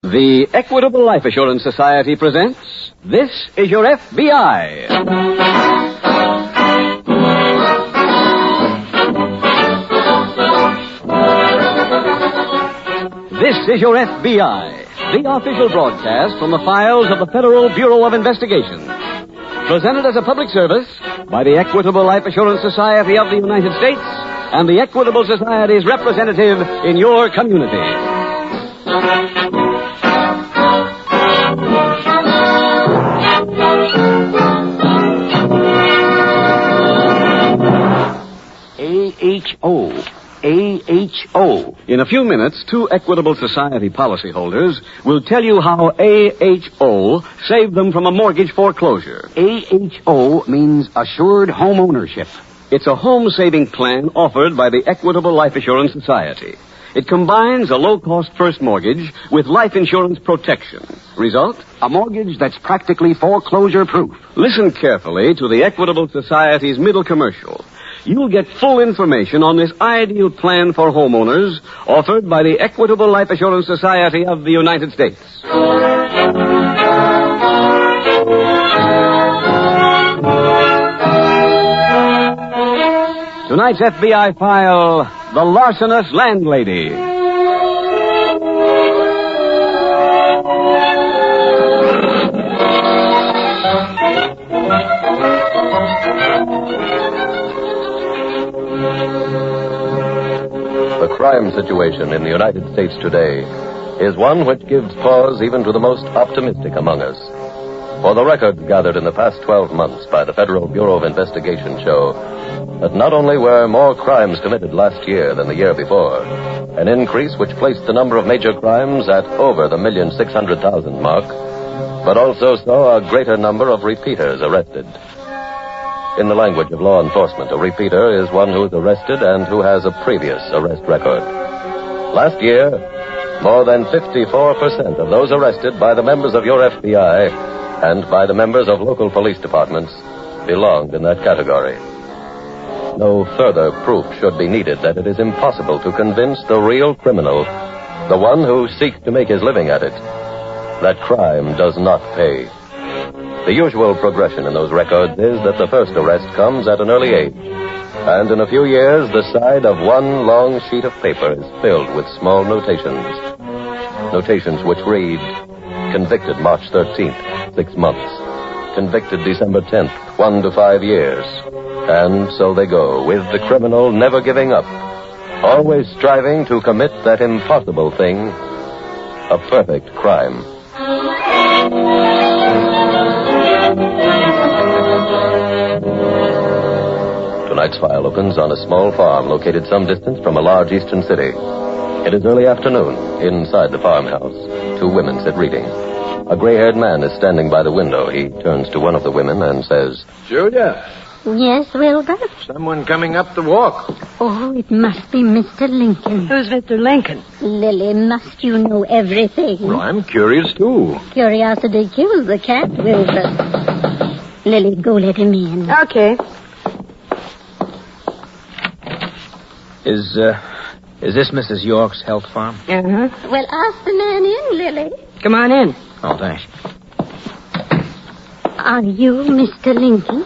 The Equitable Life Assurance Society presents This Is Your F.B.I. This is Your F.B.I., the official broadcast from the files of the Federal Bureau of Investigation. Presented as a public service by the Equitable Life Assurance Society of the United States and the Equitable Society's representative in your community. AHO. In a few minutes, two Equitable Society policyholders will tell you how AHO saved them from a mortgage foreclosure. AHO means Assured Home Ownership. It's a home-saving plan offered by the Equitable Life Assurance Society. It combines a low-cost first mortgage with life insurance protection. Result? A mortgage that's practically foreclosure-proof. Listen carefully to the Equitable Society's middle commercial. You'll get full information on this ideal plan for homeowners offered by the Equitable Life Assurance Society of the United States. Tonight's FBI file, The Larcenous Landlady. The crime situation in the United States today is one which gives pause even to the most optimistic among us. For the records gathered in the past 12 months by the Federal Bureau of Investigation show that not only were more crimes committed last year than the year before, an increase which placed the number of major crimes at over the 1,600,000 mark, but also saw a greater number of repeaters arrested. In the language of law enforcement, a repeater is one who is arrested and who has a previous arrest record. Last year, more than 54% of those arrested by the members of your FBI and by the members of local police departments belonged in that category. No further proof should be needed that it is impossible to convince the real criminal, the one who seeks to make his living at it, that crime does not pay. The usual progression in those records is that the first arrest comes at an early age, and in a few years the side of one long sheet of paper is filled with small notations. Notations which read, convicted March 13th, 6 months. Convicted December 10th, 1 to 5 years. And so they go, with the criminal never giving up, always striving to commit that impossible thing, a perfect crime. Tonight's file opens on a small farm located some distance from a large eastern city. It is early afternoon. Inside the farmhouse, two women sit reading. A gray-haired man is standing by the window. He turns to one of the women and says, Julia. Yes, Wilbur? Someone coming up the walk. Oh, it must be Mr. Lincoln. Who's Mr. Lincoln? Lily, must you know everything? Well, I'm curious, too. Curiosity kills the cat, Wilbur. Lily, go let him in. Okay. Is this Mrs. York's health farm? Uh-huh. Well, ask the man in, Lily. Come on in. Oh, thanks. Are you Mr. Lincoln?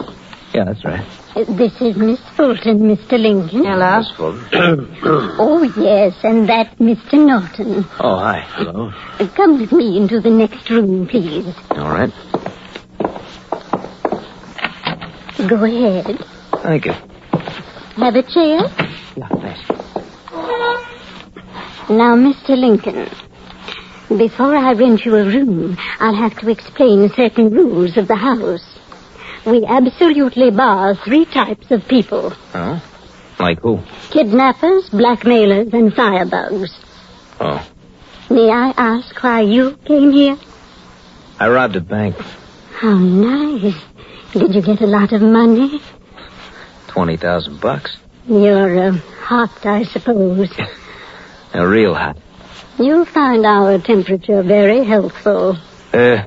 Yeah, that's right. This is Miss Fulton, Mr. Lincoln. Hello. Miss Fulton. Oh, yes, and that Mr. Norton. Oh, hi. Hello. Come with me into the next room, please. All right. Go ahead. Thank you. Have a chair? Yeah, thanks. Now, Mr. Lincoln, before I rent you a room, I'll have to explain certain rules of the house. We absolutely bar 3 types of people. Oh? Like who? Kidnappers, blackmailers, and firebugs. Oh. May I ask why you came here? I robbed a bank. How nice. Did you get a lot of money? $20,000. You're hot, I suppose. A real hot. You'll find our temperature very helpful. Who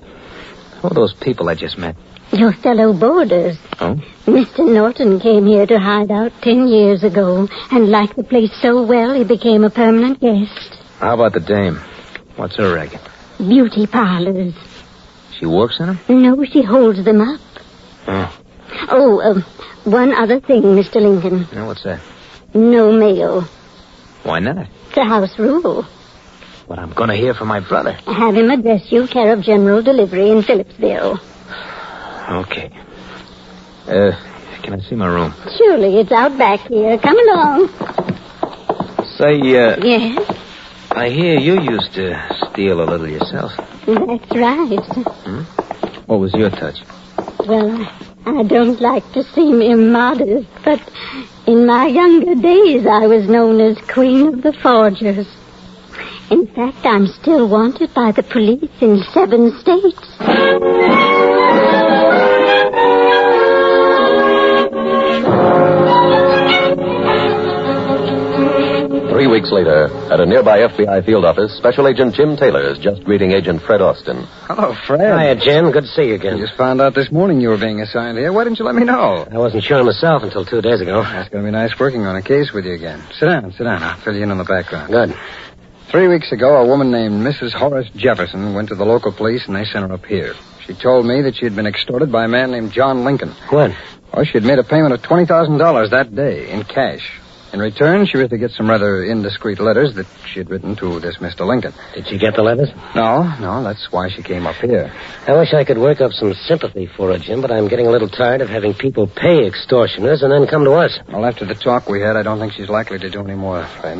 are those people I just met? Your fellow boarders. Oh? Mr. Norton came here to hide out 10 years ago and liked the place so well he became a permanent guest. How about the dame? What's her racket? Beauty parlors. She works in them? No, she holds them up. Oh. One other thing, Mr. Lincoln. Now, what's that? No mail. Why not? It's a house rule. But I'm going to hear from my brother. Have him address you care of General Delivery in Phillipsville. Okay. Can I see my room? Surely, it's out back here. Come along. Say, Yes, I hear you used to steal a little yourself. that's right. What was your touch? Well, I don't like to seem immodest, but in my younger days I was known as Queen of the Forgers. In fact, I'm still wanted by the police in 7 states. 3 weeks later, at a nearby F.B.I. field office, Special Agent Jim Taylor is just greeting Agent Fred Austin. Hello, Fred. Hiya, Jim. Good to see you again. I just found out this morning you were being assigned here. Why didn't you let me know? I wasn't sure myself until 2 days ago. It's going to be nice working on a case with you again. Sit down. I'll fill you in on the background. Good. 3 weeks ago, a woman named Mrs. Horace Jefferson went to the local police, and they sent her up here. She told me that she had been extorted by a man named John Lincoln. When? Well, she had made a payment of $20,000 that day in cash. In return, she was to get some rather indiscreet letters that she had written to this Mr. Lincoln. Did she get the letters? No, that's why she came up here. I wish I could work up some sympathy for her, Jim, but I'm getting a little tired of having people pay extortioners and then come to us. Well, after the talk we had, I don't think she's likely to do any more, Fred.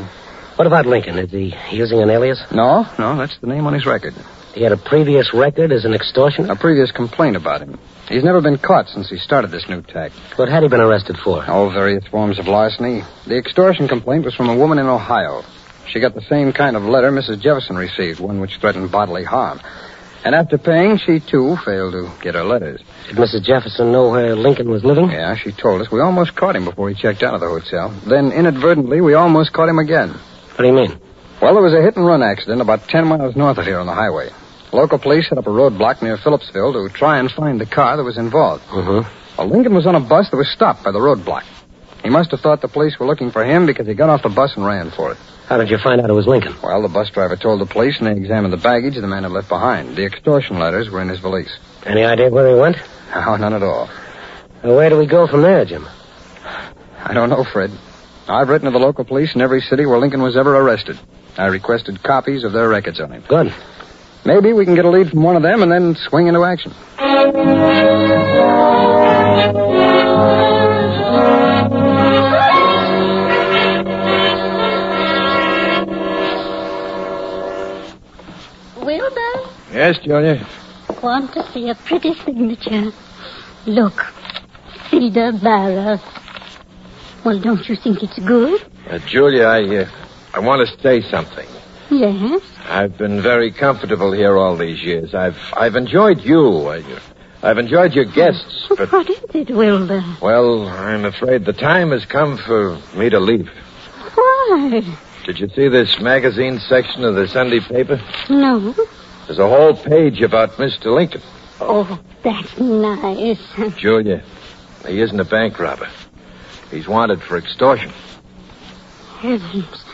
What about Lincoln? Is he using an alias? No, that's the name on his record. He had a previous record as an extortioner? A previous complaint about him. He's never been caught since he started this new tack. What had he been arrested for? Oh, various forms of larceny. The extortion complaint was from a woman in Ohio. She got the same kind of letter Mrs. Jefferson received, one which threatened bodily harm. And after paying, she, too, failed to get her letters. Did Mrs. Jefferson know where Lincoln was living? Yeah, she told us. We almost caught him before he checked out of the hotel. Then, inadvertently, we almost caught him again. What do you mean? Well, there was a hit-and-run accident about 10 miles north of here on the highway. Local police set up a roadblock near Phillipsville to try and find the car that was involved. Mm-hmm. Well, Lincoln was on a bus that was stopped by the roadblock. He must have thought the police were looking for him because he got off the bus and ran for it. How did you find out it was Lincoln? Well, the bus driver told the police, and they examined the baggage the man had left behind. The extortion letters were in his valise. Any idea where he went? No, none at all. Well, where do we go from there, Jim? I don't know, Fred. I've written to the local police in every city where Lincoln was ever arrested. I requested copies of their records on him. Good. Maybe we can get a lead from one of them and then swing into action. Wilbur, Yes, Julia? want to see a pretty signature. Look, Cedar Barra. Well, don't you think it's good? Julia, I want to say something. Yes. I've been very comfortable here all these years. I've enjoyed you. I've enjoyed your guests, but... What is it, Wilbur? Well, I'm afraid the time has come for me to leave. Why? Did you see this magazine section of the Sunday paper? No. There's a whole page about Mr. Lincoln. Oh, that's nice. Julia, he isn't a bank robber. He's wanted for extortion. Heavens.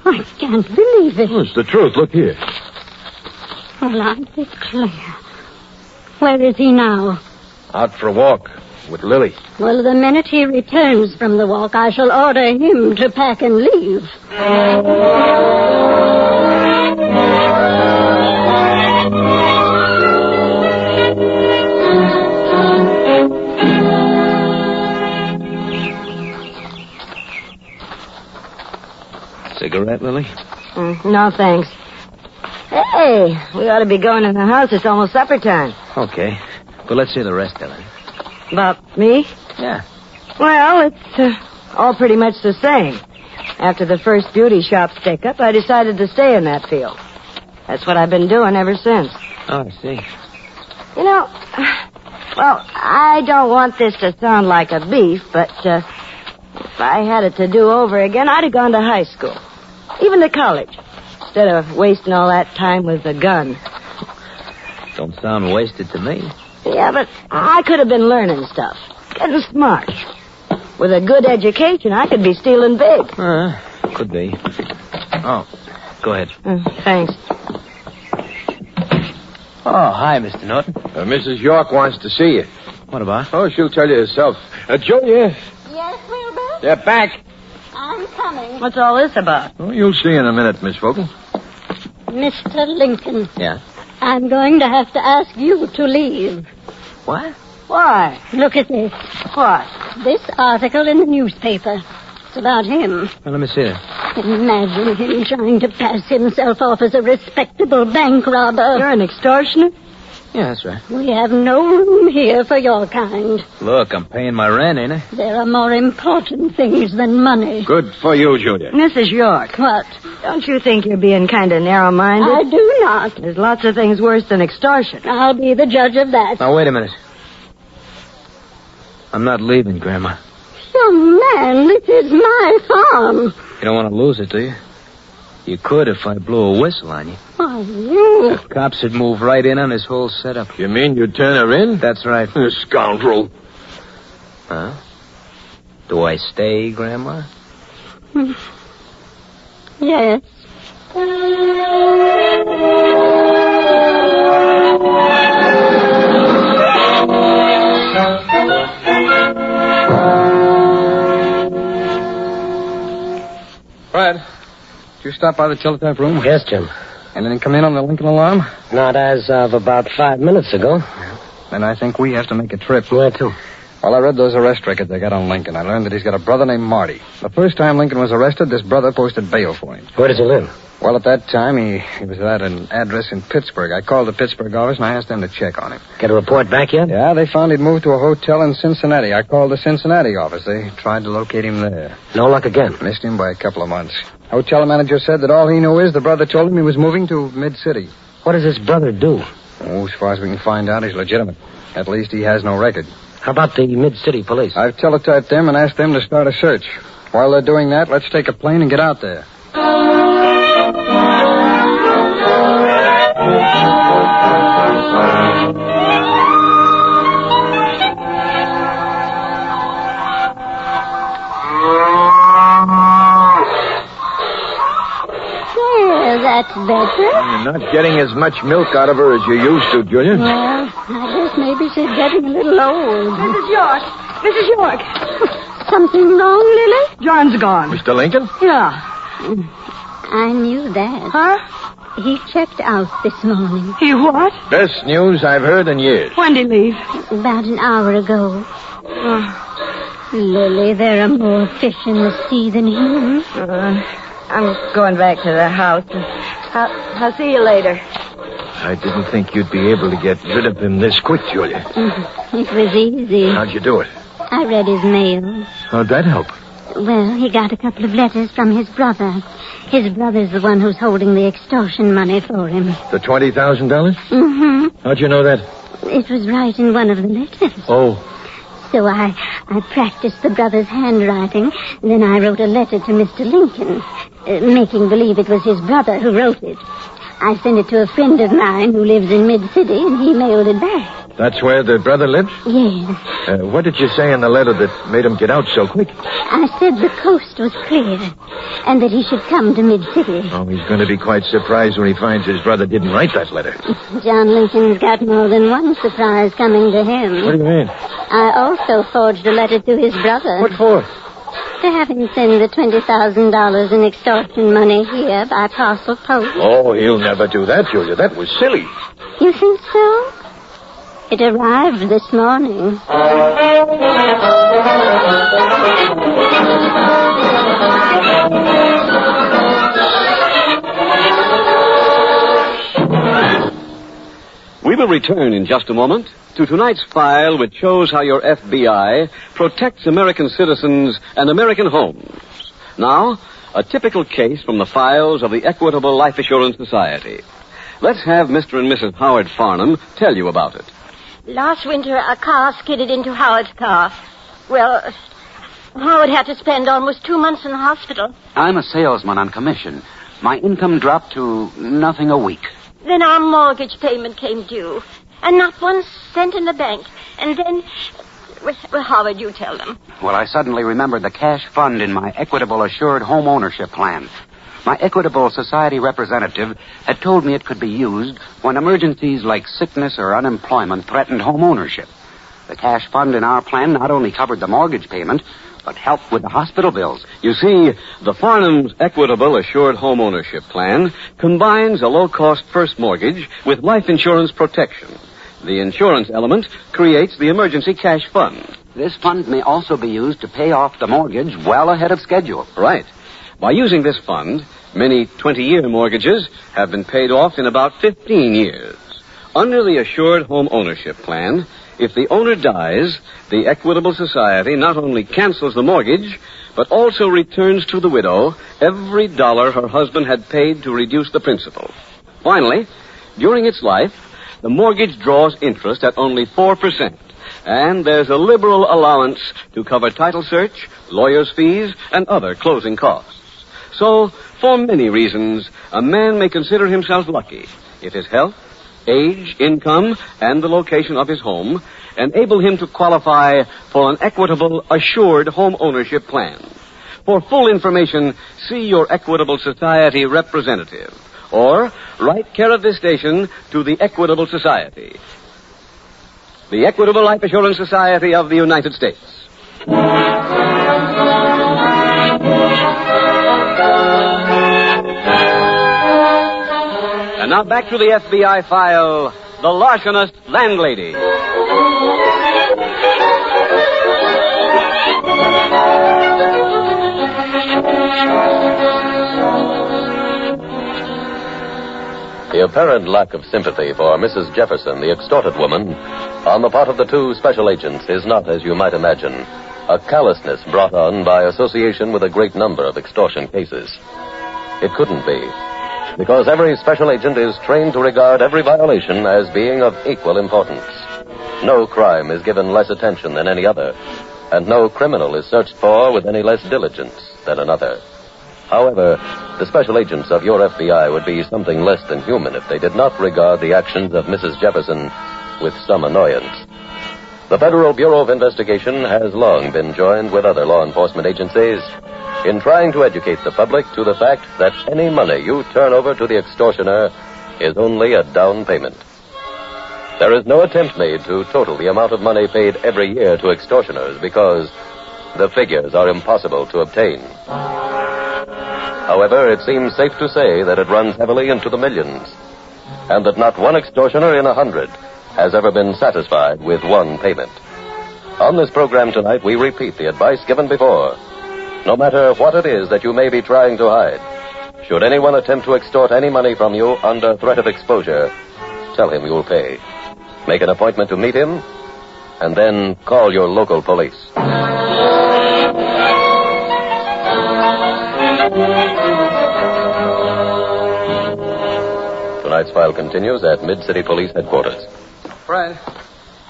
I can't believe it. Oh, it's the truth. Look here. Well, I declare. Where is he now? Out for a walk with Lily. Well, the minute he returns from the walk, I shall order him to pack and leave. Cigarette, Lily? No, thanks. Hey, we ought to be going in the house. It's almost supper time. Okay. But let's hear the rest of it. About me? Yeah. Well, it's all pretty much the same. After the first beauty shop stick-up, I decided to stay in that field. That's what I've been doing ever since. Oh, I see. You know, well, I don't want this to sound like a beef, but if I had it to do over again, I'd have gone to high school. Even to college. Instead of wasting all that time with a gun. Don't sound wasted to me. Yeah, but I could have been learning stuff. Getting smart. With a good education, I could be stealing big. Could be. Oh, go ahead. Thanks. Oh, hi, Mr. Norton. Mrs. York wants to see you. What about? Oh, she'll tell you herself. Julia. Yes, Wilbur? They're back. I'm coming. What's all this about? Oh, you'll see in a minute, Miss Vogel. Mr. Lincoln. Yeah? I'm going to have to ask you to leave. What? Why? Look at this. What? This article in the newspaper. It's about him. Well, let me see it. Imagine him trying to pass himself off as a respectable bank robber. You're an extortioner? Yeah, that's right. We have no room here for your kind. Look, I'm paying my rent, ain't I? There are more important things than money. Good for you, Julia. Mrs. York. What? Don't you think you're being kind of narrow-minded? I do not. There's lots of things worse than extortion. I'll be the judge of that. Now, wait a minute. I'm not leaving, Grandma. Young man, this is my farm. You don't want to lose it, do you? You could if I blew a whistle on you. Oh, you. The cops would move right in on this whole setup. You mean you'd turn her in? That's right. Scoundrel. Huh? Do I stay, Grandma? Yes. Fred, did you stop by the teletype room? Yes, Jim. Anything come in on the Lincoln alarm? Not as of about 5 minutes ago. Then I think we have to make a trip. Where to? Well, I read those arrest records they got on Lincoln. I learned that he's got a brother named Marty. The first time Lincoln was arrested, this brother posted bail for him. Where does he live? Well, at that time, he was at an address in Pittsburgh. I called the Pittsburgh office, and I asked them to check on him. Get a report back yet? Yeah, they found he'd moved to a hotel in Cincinnati. I called the Cincinnati office. They tried to locate him there. No luck again. Missed him by a couple of months. Hotel manager said that all he knew is the brother told him he was moving to Mid-City. What does his brother do? Oh, as far as we can find out, he's legitimate. At least he has no record. How about the Mid-City police? I've teletyped them and asked them to start a search. While they're doing that, let's take a plane and get out there. That's better. You're not getting as much milk out of her as you used to, Julia. Well, I guess maybe she's getting a little old. Mrs. York. Mrs. York. Something wrong, Lily? John's gone. Mr. Lincoln? Yeah. I knew that. Huh? He checked out this morning. He what? Best news I've heard in years. When did he leave? About an hour ago. Lily, there are more fish in the sea than him. I'm going back to the house. I'll see you later. I didn't think you'd be able to get rid of him this quick, Julia. It was easy. How'd you do it? I read his mail. How'd that help? Well, he got a couple of letters from his brother. His brother's the one who's holding the extortion money for him. The $20,000? Mm-hmm. How'd you know that? It was right in one of the letters. Oh. So I practiced the brother's handwriting. Then I wrote a letter to Mr. Lincoln, making believe it was his brother who wrote it. I sent it to a friend of mine who lives in Mid-City, and he mailed it back. That's where the brother lives? Yes. What did you say in the letter that made him get out so quick? I said the coast was clear, and that he should come to Mid-City. Oh, he's going to be quite surprised when he finds his brother didn't write that letter. John Lincoln's got more than one surprise coming to him. What do you mean? I also forged a letter to his brother. What for? To have him send the $20,000 in extortion money here by parcel post. Oh, he'll never do that, Julia. That was silly. You think so? It arrived this morning. We will return in just a moment to tonight's file, which shows how your FBI protects American citizens and American homes. Now, a typical case from the files of the Equitable Life Assurance Society. Let's have Mr. and Mrs. Howard Farnham tell you about it. Last winter, a car skidded into Howard's car. Well, Howard had to spend almost 2 months in the hospital. I'm a salesman on commission. My income dropped to nothing a week. Then our mortgage payment came due, and not 1 cent in the bank. And then, well, Howard, you tell them. Well, I suddenly remembered the cash fund in my Equitable Assured Home Ownership Plan. My Equitable Society representative had told me it could be used when emergencies like sickness or unemployment threatened home ownership. The cash fund in our plan not only covered the mortgage payment, but helped with the hospital bills. You see, the Farnham's Equitable Assured Home Ownership Plan combines a low-cost first mortgage with life insurance protection. The insurance element creates the emergency cash fund. This fund may also be used to pay off the mortgage well ahead of schedule. Right. By using this fund, many 20-year mortgages have been paid off in about 15 years. Under the Assured Home Ownership Plan, if the owner dies, the Equitable Society not only cancels the mortgage, but also returns to the widow every dollar her husband had paid to reduce the principal. Finally, during its life, the mortgage draws interest at only 4%, and there's a liberal allowance to cover title search, lawyer's fees, and other closing costs. So, for many reasons, a man may consider himself lucky if his health, age, income, and the location of his home enable him to qualify for an Equitable Assured Home Ownership Plan. For full information, see your Equitable Society representative, or write care of this station to the Equitable Society. The Equitable Life Assurance Society of the United States. And now back to the FBI file, The Larcenous Landlady. The apparent lack of sympathy for Mrs. Jefferson, the extorted woman, on the part of the two special agents is not, as you might imagine, a callousness brought on by association with a great number of extortion cases. It couldn't be, because every special agent is trained to regard every violation as being of equal importance. No crime is given less attention than any other, and no criminal is searched for with any less diligence than another. However, the special agents of your FBI would be something less than human if they did not regard the actions of Mrs. Jefferson with some annoyance. The Federal Bureau of Investigation has long been joined with other law enforcement agencies in trying to educate the public to the fact that any money you turn over to the extortioner is only a down payment. There is no attempt made to total the amount of money paid every year to extortioners because the figures are impossible to obtain. However, it seems safe to say that it runs heavily into the millions, and that not one extortioner in 100 has ever been satisfied with one payment. On this program tonight, we repeat the advice given before. No matter what it is that you may be trying to hide, should anyone attempt to extort any money from you under threat of exposure, tell him you'll pay. Make an appointment to meet him, and then call your local police. Tonight's file continues at Mid-City Police Headquarters. Fred,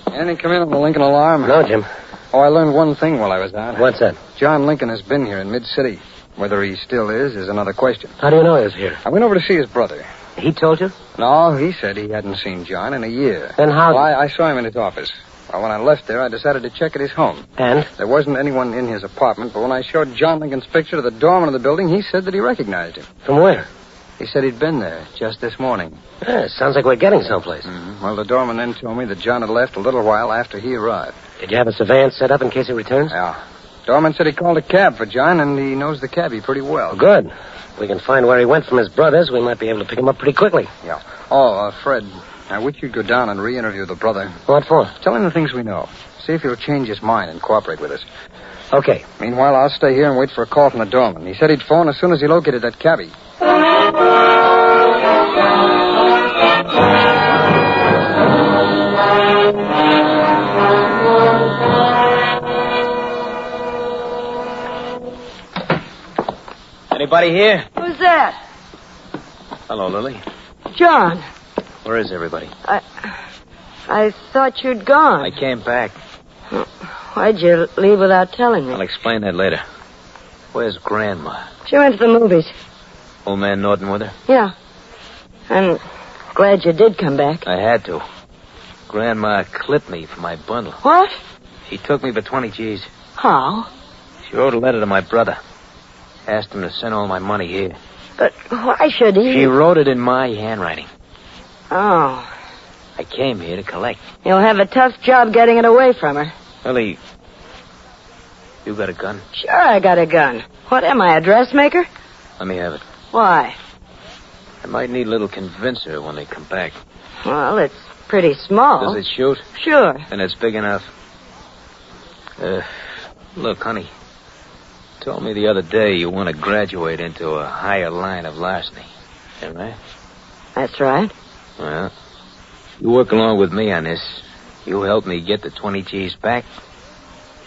anything come in on the Lincoln alarm? No, Jim. Oh, I learned one thing while I was out. What's that? John Lincoln has been here in Mid-City. Whether he still is another question. How do you know he was here? I went over to see his brother. He told you? No, he said he hadn't seen John in a year. Then how... Well, I saw him in his office. Well, when I left there, I decided to check at his home. And? There wasn't anyone in his apartment, but when I showed John Lincoln's picture to the doorman of the building, he said that he recognized him. From where? He said he'd been there just this morning. Yeah, sounds like we're getting someplace. Mm-hmm. Well, the doorman then told me that John had left a little while after he arrived. Did you have a surveillance set up in case he returns? Yeah. Doorman said he called a cab for John, and he knows the cabbie pretty well. Good. If we can find where he went from his brothers, we might be able to pick him up pretty quickly. Yeah. Oh, Fred, I wish you'd go down and re-interview the brother. What for? Tell him the things we know. See if he'll change his mind and cooperate with us. Okay. Meanwhile, I'll stay here and wait for a call from the doorman. He said he'd phone as soon as he located that cabbie. Anybody here? Who's that? Hello, Lily. John. Where is everybody? I thought you'd gone. I came back. Why'd you leave without telling me? I'll explain that later. Where's Grandma? She went to the movies. Old man Norton with her? Yeah. I'm glad you did come back. I had to. Grandma clipped me for my bundle. What? She took me for 20 G's. How? She wrote a letter to my brother. Asked him to send all my money here. But why should he? She wrote it in my handwriting. Oh. I came here to collect. You'll have a tough job getting it away from her. Ellie, you got a gun? Sure, I got a gun. What am I, a dressmaker? Let me have it. Why? I might need a little convincer when they come back. Well, it's pretty small. Does it shoot? Sure. And it's big enough. Look, honey. You told me the other day you want to graduate into a higher line of larceny. Is that right? That's right. Well, you work along with me on this. You help me get the 20 G's back.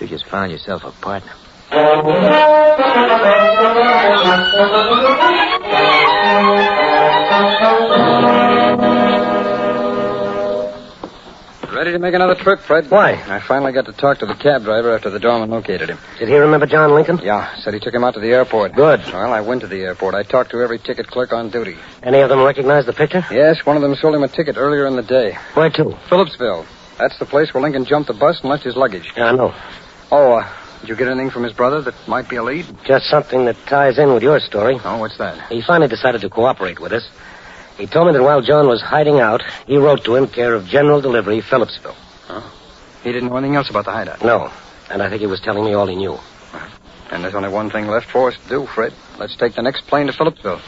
You just found yourself a partner. Ready to make another trip, Fred? Why? I finally got to talk to the cab driver after the doorman located him. Did he remember John Lincoln? Yeah, said he took him out to the airport. Good. Well, I went to the airport. I talked to every ticket clerk on duty. Any of them recognize the picture? Yes, one of them sold him a ticket earlier in the day. Where to? Phillipsville. That's the place where Lincoln jumped the bus and left his luggage. Yeah, I know. Oh, did you get anything from his brother that might be a lead? Just something that ties in with your story. Oh, what's that? He finally decided to cooperate with us. He told me that while John was hiding out, he wrote to him care of General Delivery, Phillipsville. Oh. He didn't know anything else about the hideout? No. And I think he was telling me all he knew. And there's only one thing left for us to do, Fred. Let's take the next plane to Phillipsville.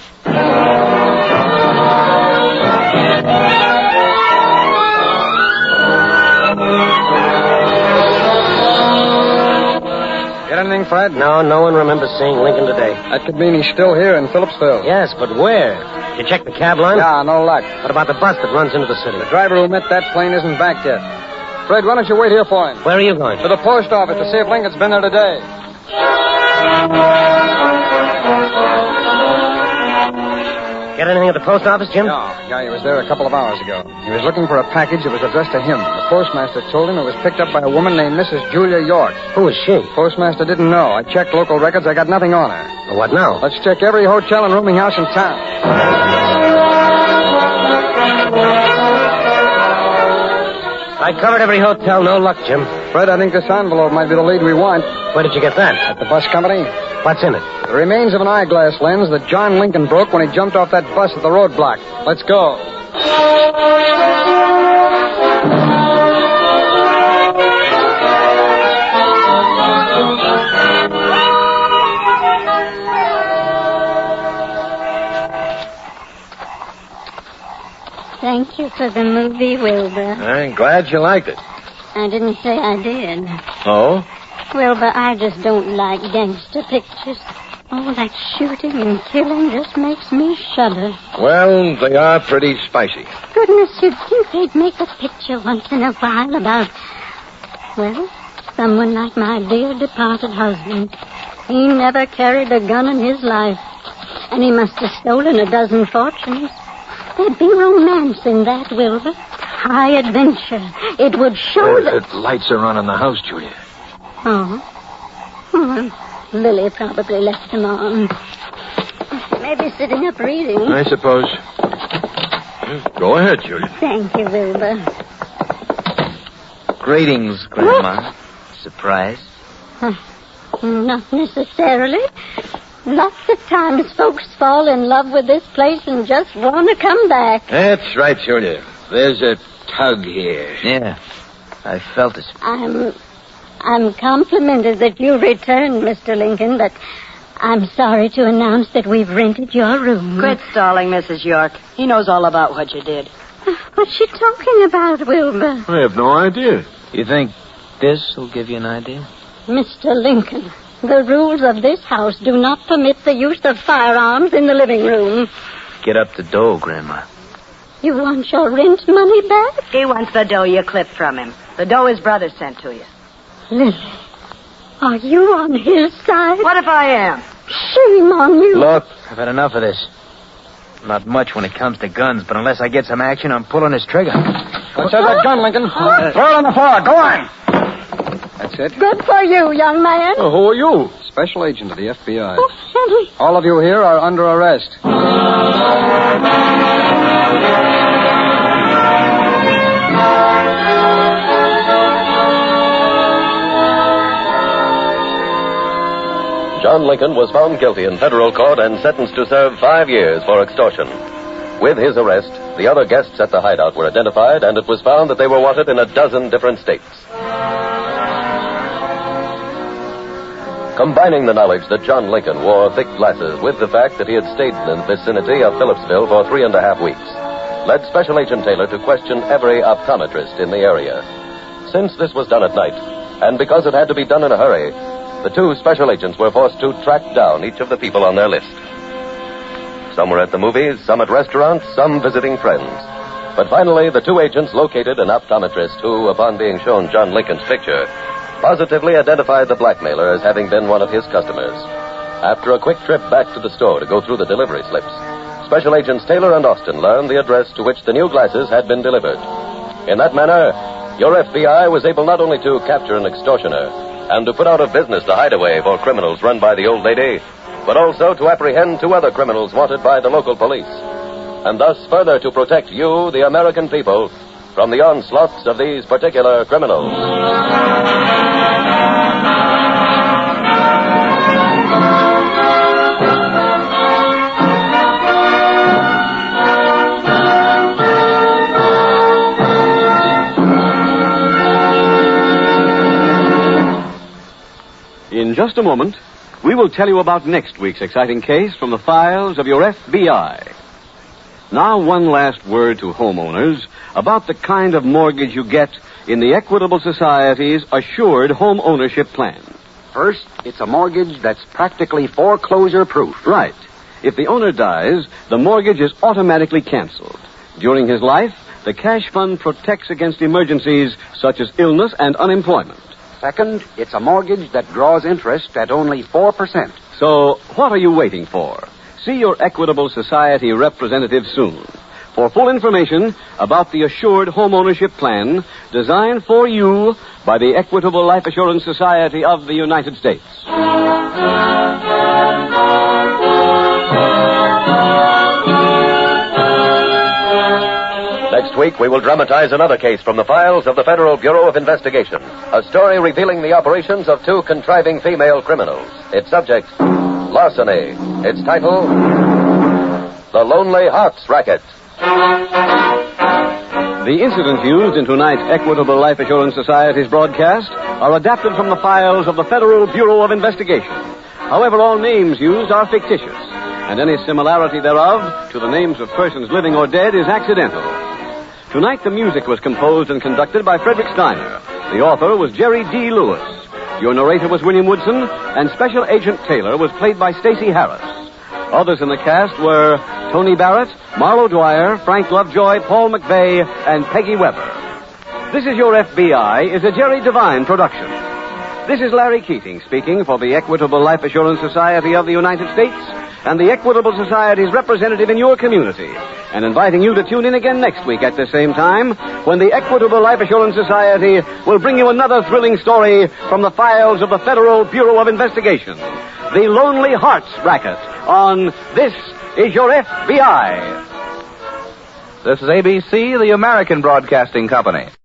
Get anything, Fred? No one remembers seeing Lincoln today. That could mean he's still here in Phillipsville. Yes, but where? Did you check the cab line? Yeah, no luck. What about the bus that runs into the city? The driver who met that plane isn't back yet. Fred, why don't you wait here for him? Where are you going? To the post office to see if Lincoln's been there today. Get anything at the post office, Jim? Yeah, he was there a couple of hours ago. He was looking for a package that was addressed to him. The postmaster told him it was picked up by a woman named Mrs. Julia York. Who is she? Postmaster didn't know. I checked local records. I got nothing on her. Well, what now? Let's check every hotel and rooming house in town. I covered every hotel. No luck, Jim. Fred, I think this envelope might be the lead we want. Where did you get that? At the bus company. What's in it? The remains of an eyeglass lens that John Lincoln broke when he jumped off that bus at the roadblock. Let's go. Thank you for the movie, Wilbur. I'm glad you liked it. I didn't say I did. Oh? Wilbur, I just don't like gangster pictures. All that shooting and killing just makes me shudder. Well, they are pretty spicy. Goodness, you'd think they'd make a picture once in a while about, well, someone like my dear departed husband. He never carried a gun in his life, and he must have stolen a dozen fortunes. There'd be romance in that, Wilbur. High adventure. It would show The lights are on in the house, Julia. Oh. Well, Lily probably left them on. Maybe sitting up reading. I suppose. Go ahead, Julia. Thank you, Wilbur. Greetings, Grandma. Surprise? Not necessarily. Lots of times folks fall in love with this place and just want to come back. That's right, Julia. There's a tug here. Yeah, I felt it. I'm complimented that you returned, Mr. Lincoln, but I'm sorry to announce that we've rented your room. Quit stalling, Mrs. York. He knows all about what you did. What's she talking about, Wilbur? I have no idea. You think this will give you an idea? Mr. Lincoln, the rules of this house do not permit the use of firearms in the living room. Get up the dough, Grandma. You want your rent money back? He wants the dough you clipped from him. The dough his brother sent to you. Lily, are you on his side? What if I am? Shame on you. Look, I've had enough of this. Not much when it comes to guns, but unless I get some action, I'm pulling his trigger. Let's have that gun, Lincoln. Throw it on the floor. Go on. That's it. Good for you, young man. Who are you? Special agent of the F.B.I. Oh, Henry. All of you here are under arrest. John Lincoln was found guilty in federal court and sentenced to serve 5 years for extortion. With his arrest, the other guests at the hideout were identified, and it was found that they were wanted in a dozen different states. Combining the knowledge that John Lincoln wore thick glasses with the fact that he had stayed in the vicinity of Phillipsville for 3.5 weeks, led Special Agent Taylor to question every optometrist in the area. Since this was done at night, and because it had to be done in a hurry, the two special agents were forced to track down each of the people on their list. Some were at the movies, some at restaurants, some visiting friends. But finally, the two agents located an optometrist who, upon being shown John Lincoln's picture, positively identified the blackmailer as having been one of his customers. After a quick trip back to the store to go through the delivery slips, Special Agents Taylor and Austin learned the address to which the new glasses had been delivered. In that manner, your F.B.I. was able not only to capture an extortioner and to put out of business the hideaway for criminals run by the old lady, but also to apprehend 2 other criminals wanted by the local police, and thus further to protect you, the American people, from the onslaughts of these particular criminals. In just a moment, we will tell you about next week's exciting case from the files of your F.B.I. Now, one last word to homeowners about the kind of mortgage you get in the Equitable Society's Assured Home Ownership Plan. First, it's a mortgage that's practically foreclosure-proof. Right. If the owner dies, the mortgage is automatically canceled. During his life, the cash fund protects against emergencies such as illness and unemployment. Second, it's a mortgage that draws interest at only 4%. So, what are you waiting for? See your Equitable Society representative soon for full information about the Assured Home Ownership Plan designed for you by the Equitable Life Assurance Society of the United States. Next week, we will dramatize another case from the files of the Federal Bureau of Investigation. A story revealing the operations of 2 contriving female criminals. Its subject, larceny. Its title, The Lonely Hearts Racket. The incidents used in tonight's Equitable Life Assurance Society's broadcast are adapted from the files of the Federal Bureau of Investigation. However, all names used are fictitious, and any similarity thereof to the names of persons living or dead is accidental. Tonight, the music was composed and conducted by Frederick Steiner. The author was Jerry D. Lewis. Your narrator was William Woodson, and Special Agent Taylor was played by Stacy Harris. Others in the cast were Tony Barrett, Marlo Dwyer, Frank Lovejoy, Paul McVeigh, and Peggy Weber. This Is Your F.B.I. is a Jerry Devine production. This is Larry Keating speaking for the Equitable Life Assurance Society of the United States and the Equitable Society's representative in your community, and inviting you to tune in again next week at the same time when the Equitable Life Assurance Society will bring you another thrilling story from the files of the Federal Bureau of Investigation, The Lonely Hearts Racket, on This Is Your F.B.I. This is ABC, the American Broadcasting Company.